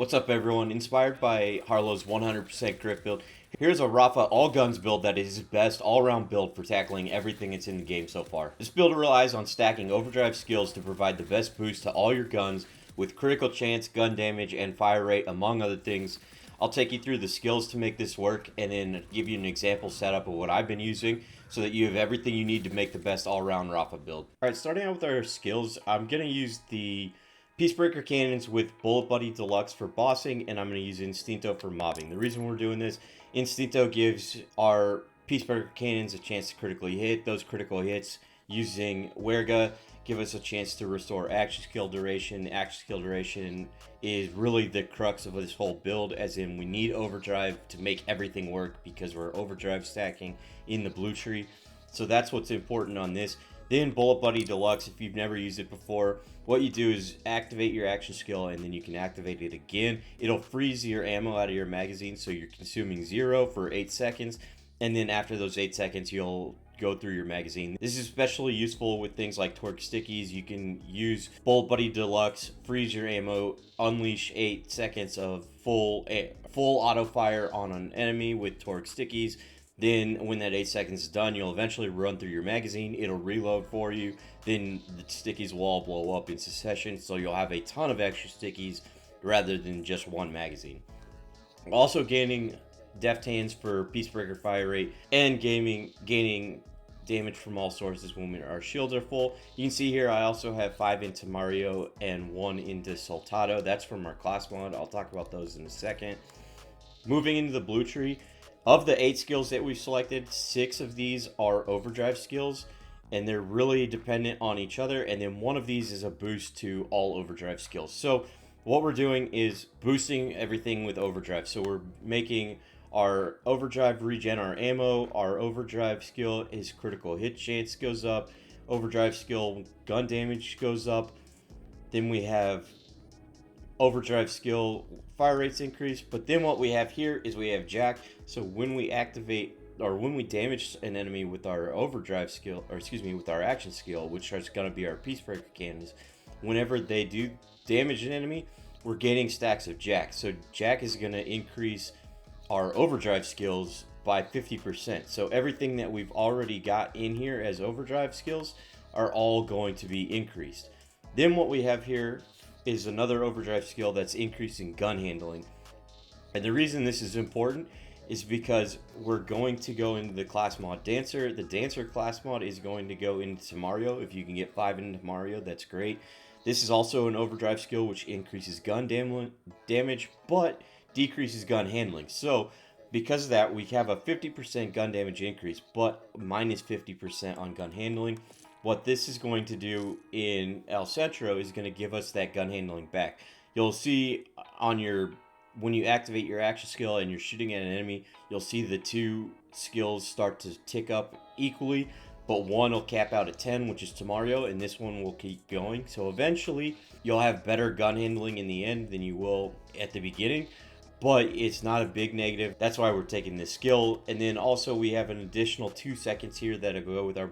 What's up everyone? Inspired by Harlow's 100% grip build, here's a Rafa all guns build that is his best all-around build for tackling everything that's in the game so far. This build relies on stacking overdrive skills to provide the best boost to all your guns with critical chance, gun damage, and fire rate among other things. I'll take you through the skills to make this work and then give you an example setup of what I've been using so that you have everything you need to make the best all-around Rafa build. Alright, starting out with our skills, I'm going to use the Peacebreaker Cannons with Bullet Buddy Deluxe for bossing, and I'm going to use Instinto for mobbing. The reason we're doing this, Instinto gives our Peacebreaker Cannons a chance to critically hit. Those critical hits using Werga give us a chance to restore action skill duration. Action skill duration is really the crux of this whole build, as in we need overdrive to make everything work because we're overdrive stacking in the blue tree. So that's what's important on this. Then Bullet Buddy Deluxe, if you've never used it before, what you do is activate your action skill and then you can activate it again. It'll freeze your ammo out of your magazine, so you're consuming 0 for 8 seconds. And then after those 8 seconds, you'll go through your magazine. This is especially useful with things like Torque Stickies. You can use Bullet Buddy Deluxe, freeze your ammo, unleash 8 seconds of full auto fire on an enemy with Torque Stickies. Then when that 8 seconds is done, you'll eventually run through your magazine. It'll reload for you. Then the stickies will all blow up in succession, so you'll have a ton of extra stickies rather than just one magazine. Also gaining deft hands for Peacebreaker fire rate and gaining damage from all sources when our shields are full. You can see here I also have 5 into Mario and 1 into Soldado. That's from our class mod. I'll talk about those in a second. Moving into the blue tree, of the 8 skills that we've selected, 6 of these are overdrive skills, and they're really dependent on each other, and then one of these is a boost to all overdrive skills. So what we're doing is boosting everything with overdrive. So we're making our overdrive regen our ammo, our overdrive skill is critical hit chance goes up, overdrive skill gun damage goes up, then we have overdrive skill fire rates increase. But then what we have here is we have Jack. So when we activate or when we damage an enemy with our overdrive skill, or excuse me, with our action skill, which is going to be our Peacebreaker Cannons, whenever they do damage an enemy, we're gaining stacks of Jack. So Jack is going to increase our overdrive skills by 50%. So everything that we've already got in here as overdrive skills are all going to be increased. Then what we have here is another overdrive skill that's increasing gun handling. And the reason this is important is because we're going to go into the class mod Dancer. The Dancer class mod is going to go into Mario. If you can get 5 into Mario, that's great. This is also an overdrive skill which increases gun damage but decreases gun handling. So because of that, we have a 50% gun damage increase but minus 50% on gun handling. What this is going to do in El Centro is going to give us that gun handling back. You'll see on when you activate your action skill and you're shooting at an enemy, you'll see the 2 skills start to tick up equally, but one will cap out at 10, which is to Mario, and this one will keep going. So eventually you'll have better gun handling in the end than you will at the beginning, but it's not a big negative. That's why we're taking this skill. And then also we have an additional 2 seconds here that'll go with our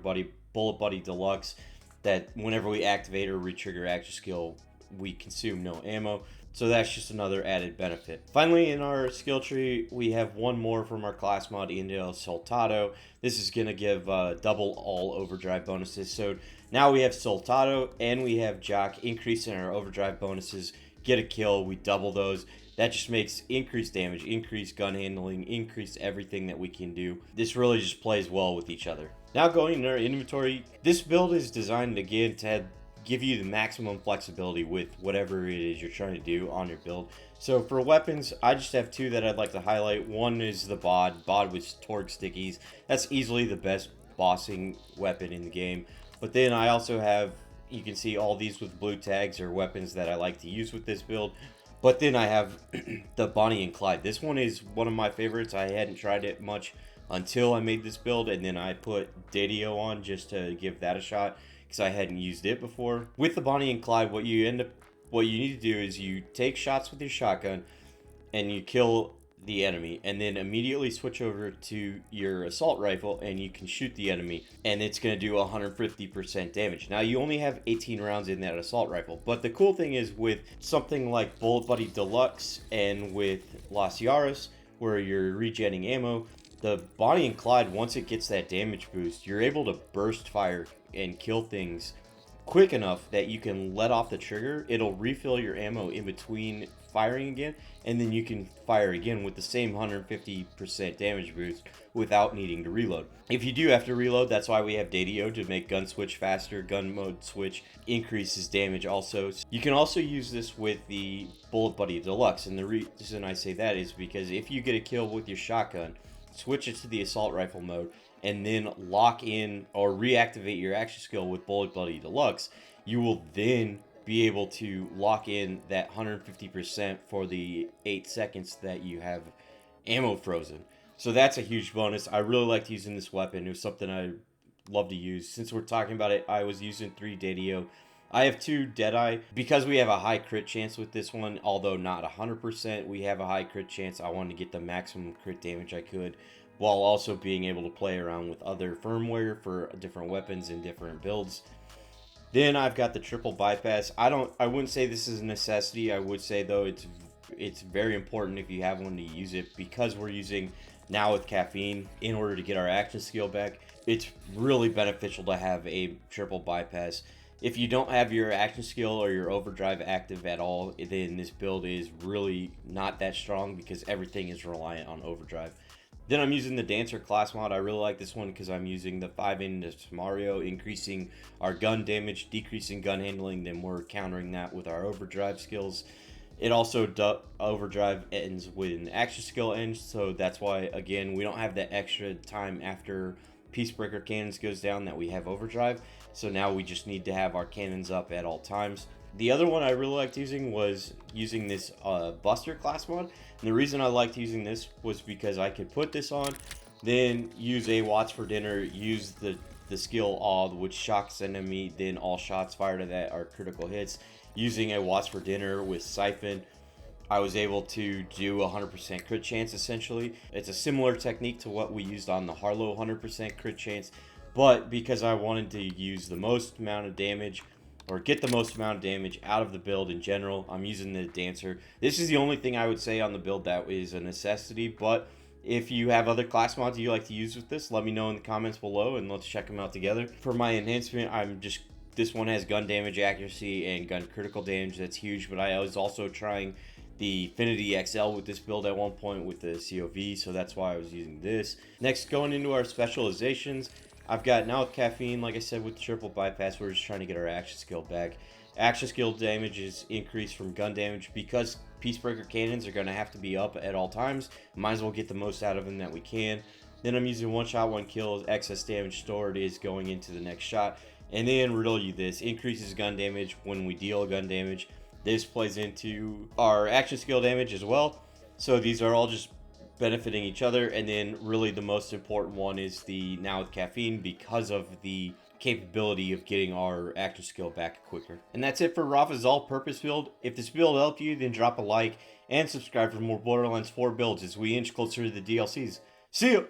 Bullet Buddy Deluxe, that whenever we activate or re-trigger action skill, we consume no ammo. So that's just another added benefit. Finally, in our skill tree, we have one more from our class mod into Soldado. This is going to give double all overdrive bonuses. So now we have Soldado and we have Jock increasing our overdrive bonuses. Get a kill, we double those. That just makes increased damage, increased gun handling, increased everything that we can do. This really just plays well with each other. Now going into our inventory, this build is designed again to give you the maximum flexibility with whatever it is you're trying to do on your build. So for weapons, I just have 2 that I'd like to highlight. One is the bod with Torque Stickies. That's easily the best bossing weapon in the game. But then I also have, you can see all these with blue tags are weapons that I like to use with this build. But then I have the Bonnie and Clyde. This one is one of my favorites. I hadn't tried it much until I made this build, and then I put Dadio on just to give that a shot because I hadn't used it before. With the Bonnie and Clyde, what you need to do is you take shots with your shotgun and you kill the enemy, and then immediately switch over to your assault rifle and you can shoot the enemy, and it's going to do 150% damage. Now you only have 18 rounds in that assault rifle, but the cool thing is with something like Bullet Buddy Deluxe and with Las Yaras, where you're regenning ammo, the Bonnie and Clyde, once it gets that damage boost, you're able to burst fire and kill things quick enough that you can let off the trigger. It'll refill your ammo in between firing again, and then you can fire again with the same 150% damage boost without needing to reload. If you do have to reload, that's why we have DDO to make gun switch faster. Gun mode switch increases damage also. You can also use this with the Bullet Buddy Deluxe, and the reason I say that is because if you get a kill with your shotgun, switch it to the assault rifle mode, and then lock in or reactivate your action skill with Bullet Buddy Deluxe, you will then be able to lock in that 150% for the 8 seconds that you have ammo frozen. So that's a huge bonus. I really liked using this weapon. It was something I love to use. Since we're talking about it, I was using 3 DDO. I have 2 Deadeye. Because we have a high crit chance with this one, although not 100%, we have a high crit chance. I wanted to get the maximum crit damage I could, while also being able to play around with other firmware for different weapons and different builds. Then I've got the triple bypass. I wouldn't say this is a necessity. I would say though it's very important if you have one to use it, because we're using now with caffeine in order to get our action skill back. It's really beneficial to have a triple bypass. If you don't have your action skill or your overdrive active at all, then this build is really not that strong because everything is reliant on overdrive. Then I'm using the Dancer class mod. I really like this one because I'm using the 5-inch Mario, increasing our gun damage, decreasing gun handling, then we're countering that with our overdrive skills. It also, overdrive ends when action skill ends, so that's why, again, we don't have that extra time after Peacebreaker cannons goes down that we have overdrive. So now we just need to have our cannons up at all times. The other one I really liked using was using this Buster class mod. And the reason I liked using this was because I could put this on, then use a Watts for Dinner, use the skill Awe, which shocks enemy, then all shots fired at that are critical hits. Using a Watts for Dinner with Siphon, I was able to do 100% crit chance essentially. It's a similar technique to what we used on the Harlow 100% crit chance, but because I wanted to use the most amount of damage, or get the most amount of damage out of the build in general, I'm using the Dancer. This is the only thing I would say on the build that is a necessity, but if you have other class mods you like to use with this, let me know in the comments below and let's check them out together. For my enhancement, this one has gun damage accuracy and gun critical damage. That's huge, but I was also trying the Infinity XL with this build at one point with the COV, so that's why I was using this. Next, going into our specializations, I've got now with caffeine, like I said, with the triple bypass, we're just trying to get our action skill back. Action skill damage is increased from gun damage because Peacebreaker cannons are going to have to be up at all times. Might as well get the most out of them that we can. Then I'm using one shot, one kill. Excess damage stored is going into the next shot. And then riddle you this, increases gun damage when we deal gun damage. This plays into our action skill damage as well. So these are all just benefiting each other. And then really the most important one is the now with caffeine, because of the capability of getting our action skill back quicker. And that's it for Rafa's all-purpose build. If this build helped you, then drop a like and subscribe for more Borderlands 4 builds as we inch closer to the DLCs. See ya!